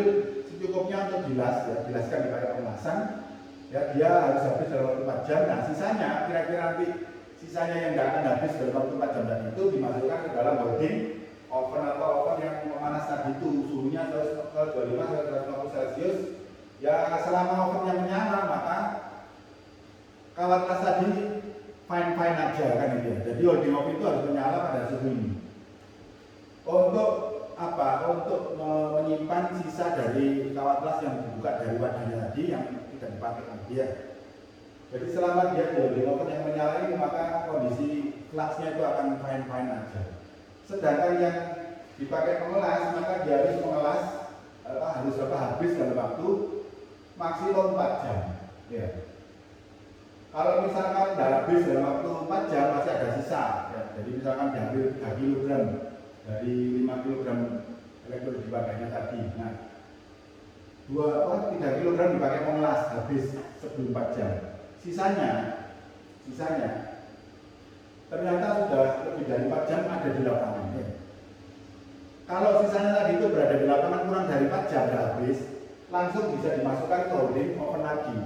Speaker 1: secukupnya untuk dilaskan dipakai pengelasan ya, dia harus habis dalam waktu 4 jam. Nah, sisanya kira-kira nanti sisanya yang tidak akan habis dalam waktu 4 jam tadi itu dimasukkan ke dalam holding oven atau oven yang memanas tadi itu, suhunya 125-150 Celcius. Ya, selama ovennya menyala maka kawat las tadi fine aja kan itu ya. Jadi holding oven itu harus menyala pada suhu ini. Untuk apa? Untuk menyimpan sisa dari kawat las yang dibuka dari wadahnya tadi yang tidak dipakai lagi ya. Jadi selama dia di holding oven yang menyala ini, maka kondisi fluxnya itu akan fine aja. Sedangkan yang dipakai pengelas, maka dia harus mengelas habis dalam waktu maksimum 4 jam. Ya. Kalau misalkan tidak habis dalam waktu 4 jam masih ada sisa. Ya. Jadi misalkan diambil 3 kg dari 5 kg elektrolit dipakainya tadi. Nah, 3 kg dipakai pengelas habis sebelum 4 jam. Sisanya ternyata sudah lebih dari 4 jam ada di lapangan. Kalau sisanya tadi itu berada di lapangan kurang dari 4 jam habis, langsung bisa dimasukkan ke holding oven lagi,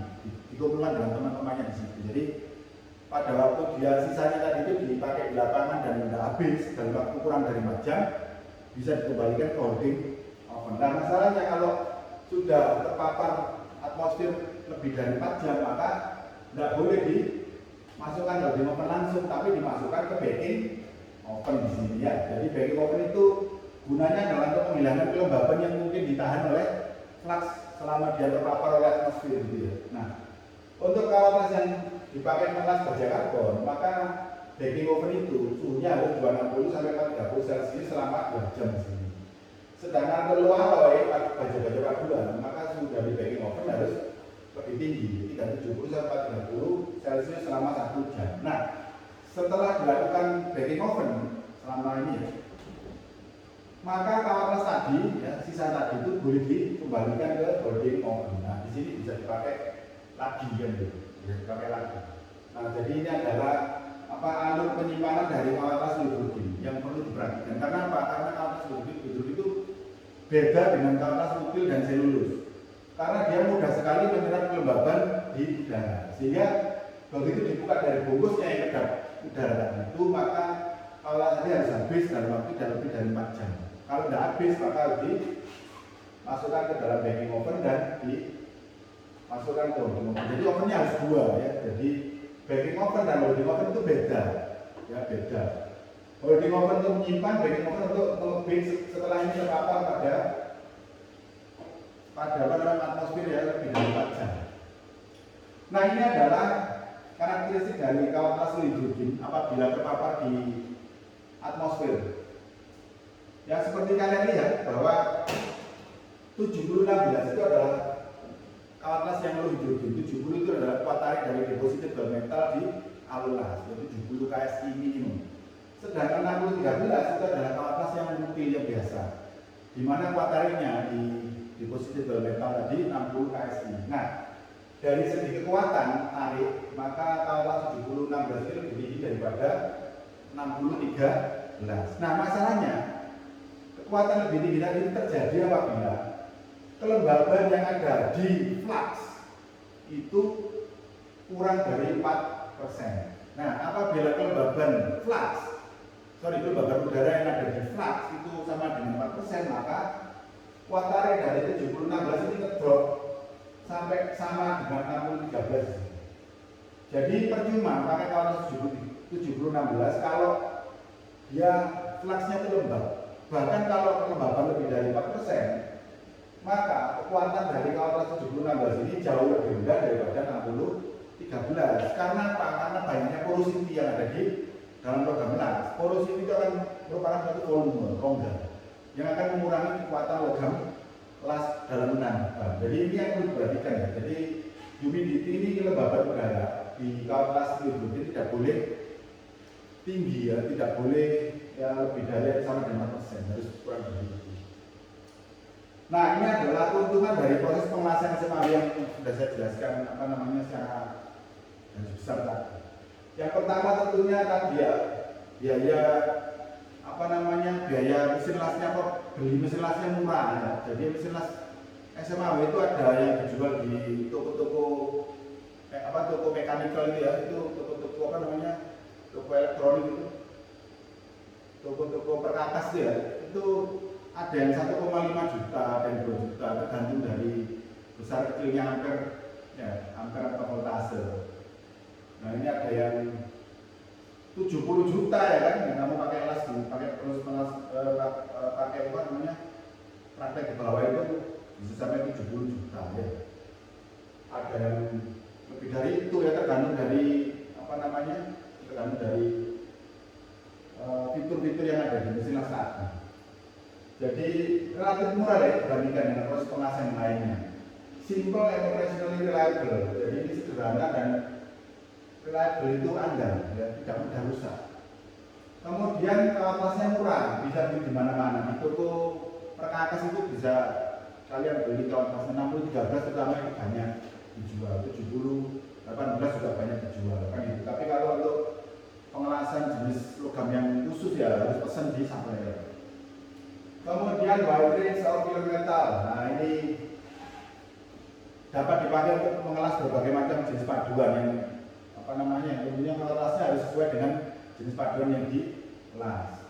Speaker 1: dikumpulkan dengan teman-temannya di situ. Jadi pada waktu dia sisanya tadi itu dipakai di lapangan dan tidak habis dalam waktu kurang dari 4 jam, bisa dikembalikan ke holding oven. Nah masalahnya kalau sudah terpapar atmosfer lebih dari 4 jam, maka tidak boleh dimasukkan ke holding oven langsung, tapi dimasukkan ke baking oven di sini ya. Jadi baking oven itu gunanya adalah untuk menghilangkan kelembaban yang mungkin ditahan oleh flux selama dia terpapar oleh atmosfer gitu ya. Nah, untuk kawat yang dipakai melas baja karbon, maka baking oven itu suhunya harus 260 sampai 430 Celcius selama 2 jam di sini. Sedangkan untuk alloy baja-baja paduan, maka suhu dari baking oven harus lebih tinggi, 370 sampai 430 Celcius selama 1 jam. Nah, setelah dilakukan baking oven selama ini ya, maka kawat tadi ya, sisa tadi itu boleh dikembalikan ke holding oven. Nah, di sini bisa dipakai lagi kan gitu. Bisa dipakai lagi. Nah, jadi ini adalah alur penyimpanan dari kawat hidrogen yang perlu diperhatikan. Karena apa? Karena kawat hidrogen itu beda dengan kawat rupil dan selulus. Karena dia mudah sekali menyerap kelembaban di udara. Sehingga begitu dibuka dari bungkusnya yang kedap udara tadi itu, maka kawat tadi harus habis dalam waktu lebih dari 4 jam. Kalau tidak habis, maka harus dimasukkan ke dalam baking oven dan dimasukkan ke holding oven. Jadi ovennya harus 2 ya. Jadi baking oven dan holding oven itu beda, ya beda. Holding oven untuk menyimpan, baking oven untuk lebih setelah ini terpapar pada atmosfer ya lebih dari 4 jam. Nah ini adalah karakteristik dari kawat hidrogen apabila terpapar di atmosfer. Ya seperti kalian lihat bahwa 7016 itu adalah kawat yang low hidrogen. 70 itu adalah kuat tarik dari deposited metal di alulas, yaitu 70 KSI minimum. Sedangkan 6013 itu adalah kawat yang rupil yang biasa, di mana kuat tariknya di deposited metal tadi 60 KSI. Nah, dari segi kekuatan tarik, maka kawat 7016 itu lebih tinggi daripada 6013. Nah, masalahnya kekuatan lebih tinggi tadi terjadi apabila kelembaban yang ada di flux itu kurang dari 4%. Nah, apabila kelembaban kelembaban udara yang ada di flux itu sama dengan 4%, maka kuat tarik dari 7016 ini ngedrop sampai sama dengan 6013. Jadi percuma pakai kawat 7016 kalau dia fluxnya itu lembab. Bahkan kalau kelembaban lebih dari 4%, maka kekuatan dari kawat 7016 ini jauh lebih rendah daripada 6013. Karena apa? Karena banyaknya porosity yang ada di dalam logam las. Porosity itu akan merupakan suatu volume rongga yang akan mengurangi kekuatan logam las dalam menambah. Jadi ini yang perlu diperhatikan ya. Jadi humidity ini kelembaban udara di kawat las hidrogen tidak boleh tinggi ya, tidak boleh ya lebih dari sama dengan 4%, harus kurang dari itu. Nah ini adalah keuntungan dari proses pengelasan SMA yang sudah saya jelaskan secara garis besar tadi. Yang pertama tentunya tadi ya biaya biaya mesin lasnya kok beli mesin lasnya murah ya. Jadi mesin las SMA itu ada yang dijual di toko-toko toko mekanikal itu ya, itu toko-toko toko elektronik itu, toko-toko perkakas ya, itu ada yang 1,5 juta dan 2 juta tergantung dari besar kecilnya ampere atau voltase. Nah ini ada yang 70 juta ya kan, yang kamu pakai las, pakai praktek di bawah itu bisa sampai 70 juta ya. Ada yang lebih dari itu ya, tergantung dari fitur-fitur yang ada di mesin las tadi. Jadi relatif murah ya dibandingkan dengan proses pengelasan lainnya. Simple and operationally reliable. Jadi ini sederhana dan reliable itu andal, ya, tidak mudah rusak. Kemudian kawat lasnya murah, bisa beli di mana-mana. Di toko perkakas itu bisa kalian beli kawat lasnya 6013 terutama itu banyak dijual, 70, 18 juga banyak dijual kan gitu. Tapi kalau untuk pengelasan jenis logam yang khusus ya harus pesan di supplier. Kemudian wide range of film metal. Nah ini dapat dipakai untuk mengelas berbagai macam jenis paduan yang tentunya kelasnya harus sesuai dengan jenis paduan yang dikelas.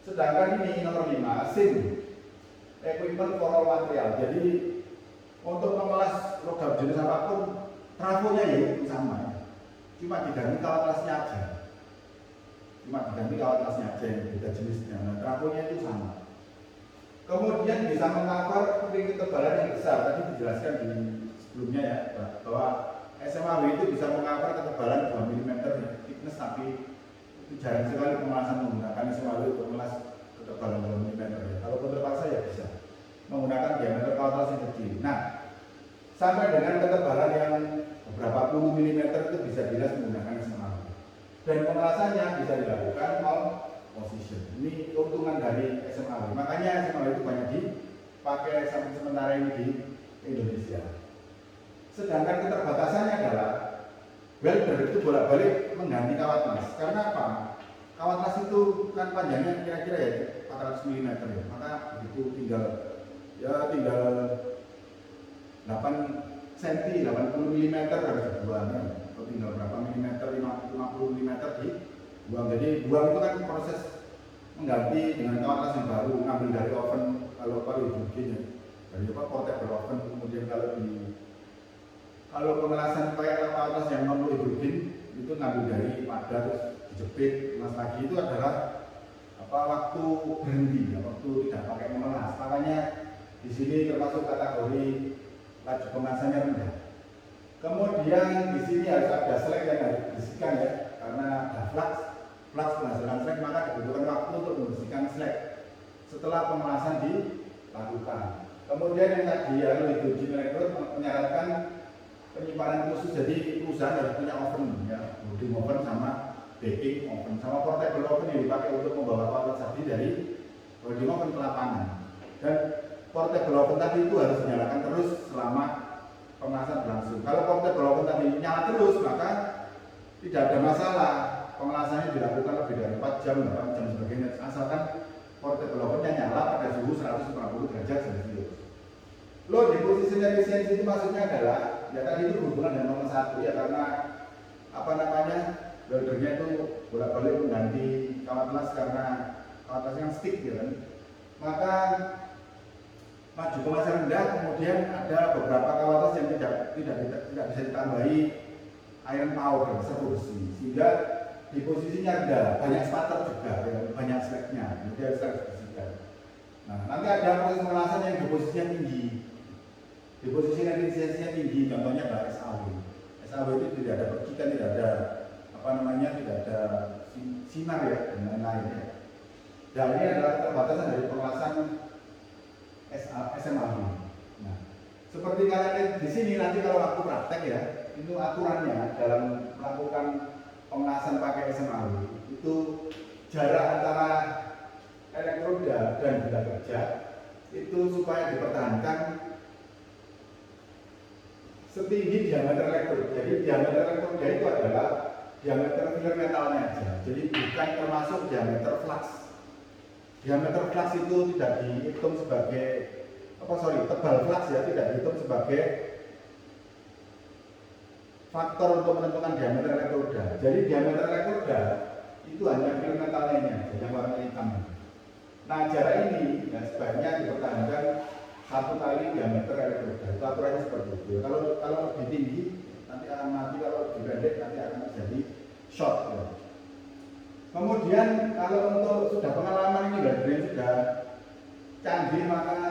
Speaker 1: Sedangkan ini nomor 5, SIM, equipment for all material. Jadi untuk mengelas logam jenis apapun, trafonya ya sama, cuma diganti kawat kelasnya aja. Yang beda jenisnya. Nah, trafonya itu sama. Kemudian bisa mengcover ring ketebalan yang besar. Tadi dijelaskan di sebelumnya ya, bahwa SMAW itu bisa mengcover ketebalan 2 mm thickness, tapi itu jarang sekali pengelasan menggunakan SMAW untuk mengelas ketebalan 2 mm ya. Kalau terpaksa ya bisa menggunakan diameter kawat kelas yang kecil. Nah, sampai dengan ketebalan yang beberapa puluh mm itu bisa dilas menggunakan SMAW. Dan pengelasannya bisa dilakukan all position. Ini keuntungan dari SMAW. Makanya SMAW itu banyak dipakai sampai sementara ini di Indonesia. Sedangkan keterbatasannya adalah welder itu bolak-balik mengganti kawat las. Karena apa? Kawat las itu kan panjangnya kira-kira ya 400 mm ya. Maka itu tinggal 8 cm, 80 mm harus dibuang kan? Atau tinggal berapa milimeter, 50 mm dibuang. Jadi buang itu kan proses mengganti dengan kawat las yang baru, ngambil dari oven kalau hidrogen ya, dari portable oven. Kemudian kalau pengelasan kayak kawat las yang non hidrogen itu ngambil dari padat terus dijepit, mas lagi itu adalah waktu berhenti, waktu tidak pakai mengelas. Makanya di sini termasuk kategori laju pengelasannya rendah. Kemudian di sini harus ada slag yang harus dibersihkan ya, karena ada flux menghasilkan slag, maka dibutuhkan waktu untuk membersihkan slag setelah pengelasan dilakukan. Kemudian yang tadi ya, hidrogen electrode menyarankan penyimpanan khusus, jadi perusahaan harus punya oven ya, holding oven sama baking oven sama portable oven yang dipakai untuk membawa kawat tadi dari holding oven ke lapangan. Dan portable oven tadi itu harus dinyalakan terus selama pengelasan berlangsung. Kalau portable oven tadi nyala terus, maka tidak ada masalah. Pengelasannya dilakukan lebih dari 4 jam, 8 jam sebagainya, asalkan portable ovennya nyala pada suhu 150 derajat Celcius. Loading position efficiency itu maksudnya adalah ya tadi itu berhubungan dengan nomor 1 ya, karena weldernya itu bolak-balik mengganti kawat las karena kawat las yang stick ya kan. Maka maju pengelasan rendah, kemudian ada beberapa kawat las yang tidak bisa ditambahi iron powder besi, sehingga di posisinya ada banyak spatter juga ya, banyak slagnya, jadi harus dibersihkan. Nah, nanti ada proses pengelasan yang di posisinya tinggi, di posisi efisiensinya tinggi, contohnya adalah SAW. SAW itu tidak ada percikan, tidak ada tidak ada sinar ya, dan lain-lain ya. Dan ini adalah keterbatasan dari pengelasan SMAW. Nah, seperti kalian lihat di sini nanti kalau waktu praktek ya, itu aturannya dalam melakukan pengelasan pakai SMAW itu jarak antara elektroda dan benda kerja itu supaya dipertahankan setinggi diameter elektroda. Jadi diameter elektroda itu adalah diameter filler metalnya aja. Jadi bukan termasuk diameter flux. Diameter flux itu tidak dihitung sebagai tebal flux ya, tidak dihitung sebagai faktor untuk menentukan diameter elektroda. Jadi diameter elektroda itu hanya filler metalnya, yang warna hitam. Nah, jarak ini ya, sebaiknya dipertahankan 1 kali diameter elektroda. Itu aturannya seperti itu. Kalau lebih tinggi nanti akan mati, kalau lebih pendek nanti akan terjadi short. Ya. Kemudian kalau untuk sudah pengalaman ini dan sudah canggih, maka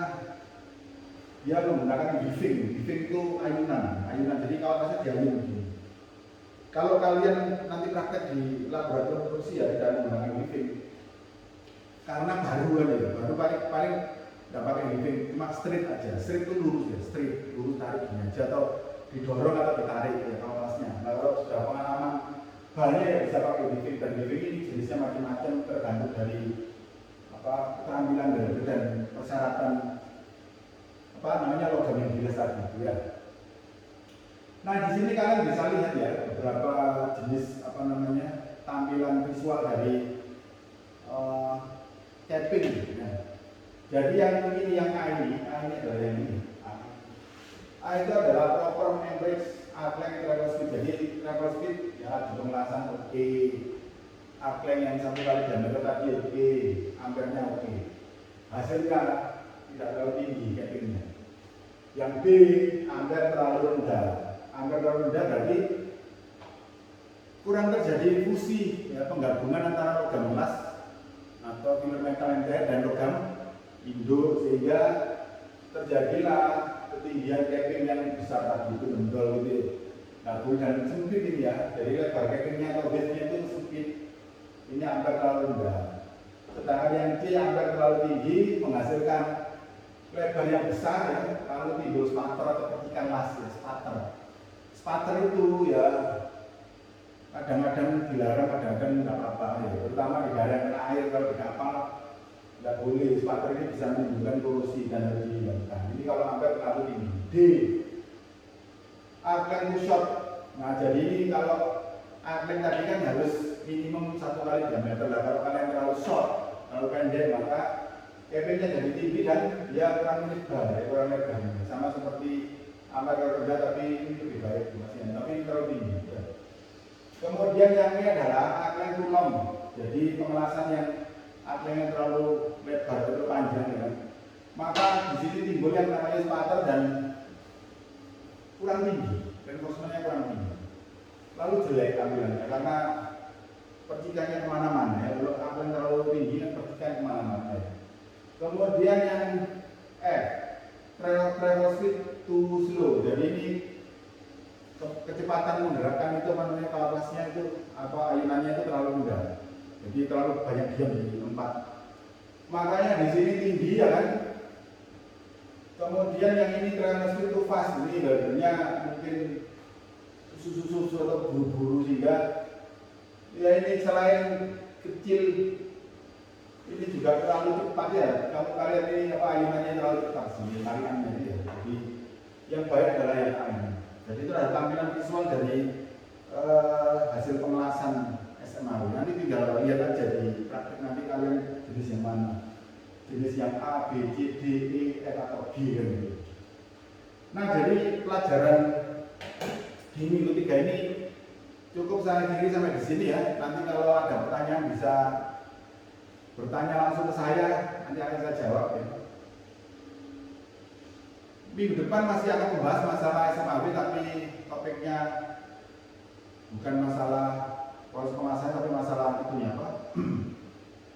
Speaker 1: dia menggunakan weaving. Weaving itu ayunan. Jadi kawat lasnya diayun begini. Kalau kalian nanti praktek di laboratorium produksi ya tidak menggunakan weaving, karena baru paling tidak pakai weaving, cuma straight aja. Straight itu lurus ya, lurus tarik gini aja, atau didorong atau ditarik ya kawat lasnya. Nah, kalau sudah pengalaman banyak ya bisa pakai weaving, dan weaving ini jenisnya macam-macam tergantung dari keterampilan dan persyaratan logam yang dilas tadi itu ya. Nah, di sini kalian bisa lihat ya beberapa jenis tampilan visual dari capping ya. Jadi yang A ini adalah yang ini. A itu adalah proper average arc-length travel speed. Jadi travel speed ya di pemelasan oke, arc-length yang 1 kali diameter tadi oke, ampernya oke. Hasilnya tidak terlalu tinggi kepingnya. Yang B, ampere terlalu rendah. Ampere terlalu rendah berarti kurang terjadi fusi ya, penggabungan antara logam emas atau filler metal MTR dan logam Indo, sehingga terjadilah ketinggian capping yang besar tadi itu mendol gitu. Nah, dan sempit ini ya, jadi lebar cappingnya atau base-nya itu sempit. Ini ampere terlalu rendah. Sedangkan yang C, ampere terlalu tinggi, menghasilkan lebar yang besar ya, lalu timbul spatter atau percikan las ya, spatter. Spatter itu ya kadang-kadang dilarang, kadang-kadang tidak apa-apa ya, terutama di daerah yang kena air. Kalau di kapal tidak boleh, spatter ini bisa menimbulkan korosi dan harus dihilangkan. Ini kalau ampere terlalu tinggi. D, arc-length too short. Nah, jadi ini kalau arc-length tadi kan harus minimum 1 kali diameter. Nah, kalau kalian terlalu short, terlalu pendek, maka cappingnya jadi tinggi dan dia kurang lebar, ya, kurang lebar. Sama seperti ampere rendah, tapi ini lebih baik masih, tapi ini terlalu tinggi. Ya. Kemudian yang ini adalah arc-length too long. Jadi pemelasan yang arc-length terlalu lebar atau panjang ya. Maka di sini timbul yang namanya spatter dan kurang tinggi, reinforcementnya kurang tinggi. Lalu jelek tampilannya karena percikannya kemana-mana ya. Kalau arc-length terlalu tinggi kan percikan kemana-mana ya. Kemudian yang F, travel speed too slow. Jadi ini kecepatan menggerakkan itu namanya kalkulasinya itu apa, ayunannya itu terlalu mudah. Jadi terlalu banyak diam di tempat. Makanya di sini tinggi ya kan. Kemudian yang ini travel speed too fast. Ini badannya mungkin susu-susu atau buru-buru sehingga ya ini selain kecil ini juga terlalu cepat ya. Kalau kalian ini apa, ayunannya terlalu cepat sih, tarikannya ya. Jadi yang baik adalah yang lain. Jadi itu adalah tampilan visual dari hasil pemelasan SMA. Nanti tinggal lihat aja di praktek, nanti kalian jenis yang mana, jenis yang A, B, C, D, E, F atau G kan gitu. Nah, jadi pelajaran di minggu 3 ini cukup saya kiri sampai di sini ya. Nanti kalau ada pertanyaan bisa bertanya langsung ke saya, nanti akan saya jawab ya. Minggu depan masih akan membahas masalah SMAW, tapi topiknya bukan masalah proses pemelasan, tapi masalah itunya apa?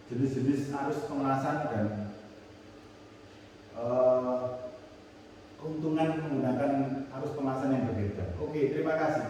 Speaker 1: Jenis-jenis arus pemelasan dan keuntungan menggunakan arus pemelasan yang berbeda. Oke, terima kasih.